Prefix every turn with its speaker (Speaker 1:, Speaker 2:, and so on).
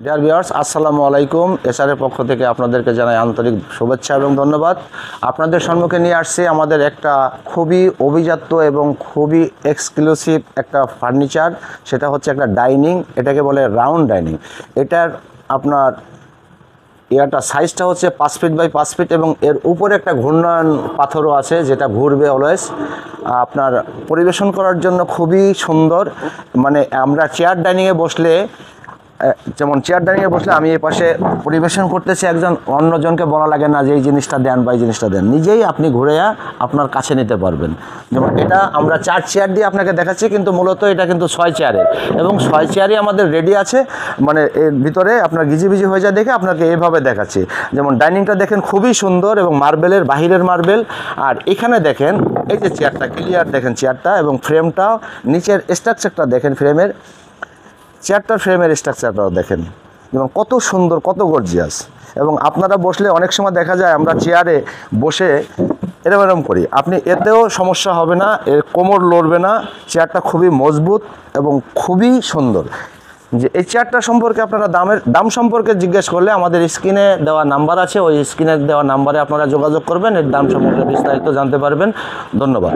Speaker 1: Dear viewers, আসসালামু আলাইকুম। এসআরের পক্ষ থেকে আপনাদেরকে জানাই আন্তরিক শুভেচ্ছা এবং ধন্যবাদ। আপনাদের সম্মুখে নিয়ে আসছি আমাদের একটা খুবই অভিজাত্য এবং খুবই এক্সক্লুসিভ একটা ফার্নিচার। সেটা হচ্ছে একটা ডাইনিং, এটাকে বলে রাউন্ড ডাইনিং। এটার আপনার সাইজটা হচ্ছে 5 ফিট বাই 5 ফিট এবং এর উপরে একটা ঘূর্ণায়ন পাথরও আছে যেটা ঘুরবে অলওয়েজ। আপনার পরিবেশন করার জন্য খুবই সুন্দর। মানে আমরা চেয়ার ডাইনিংয়ে বসলে, যেমন চেয়ার ডাইনিংয়ে বসলে আমি এই পাশে পরিবেশন করতেছি, একজন অন্যজনকে বলা লাগে না যে এই জিনিসটা দেন বা এই জিনিসটা দেন, নিজেই আপনি ঘুরে আপনার কাছে নিতে পারবেন। যেমন এটা আমরা 4 চেয়ার দিয়ে আপনাকে দেখাচ্ছি, কিন্তু মূলত এটা কিন্তু 6 চেয়ারের এবং 6 চেয়ারই আমাদের রেডি আছে। মানে এর ভিতরে আপনার গিজিবিজি হয়ে যায় দেখে আপনাকে এইভাবে দেখাচ্ছি। যেমন ডাইনিংটা দেখেন খুবই সুন্দর এবং মার্বেলের, বাহিরের মার্বেল। আর এখানে দেখেন এই যে চেয়ারটা, ক্লিয়ার দেখেন চেয়ারটা এবং ফ্রেমটা, নিচের স্ট্রাকচারটা দেখেন, চেয়ারটার ফ্রেমের স্ট্রাকচারটাও দেখেন যেমন কত সুন্দর, কত গর্জিয়াস। এবং আপনারা বসলে অনেক সময় দেখা যায় আমরা চেয়ারে বসে এরম করি, আপনি এতেও সমস্যা হবে না, এর কোমর লড়বে না। চেয়ারটা খুবই মজবুত এবং খুবই সুন্দর। যে এই চেয়ারটা সম্পর্কে আপনারা দাম সম্পর্কে জিজ্ঞেস করলে আমাদের স্ক্রিনে দেওয়া নাম্বার আছে, ওই স্ক্রিনে দেওয়া নাম্বারে আপনারা যোগাযোগ করবেন, এর দাম সম্পর্কে বিস্তারিত জানতে পারবেন। ধন্যবাদ।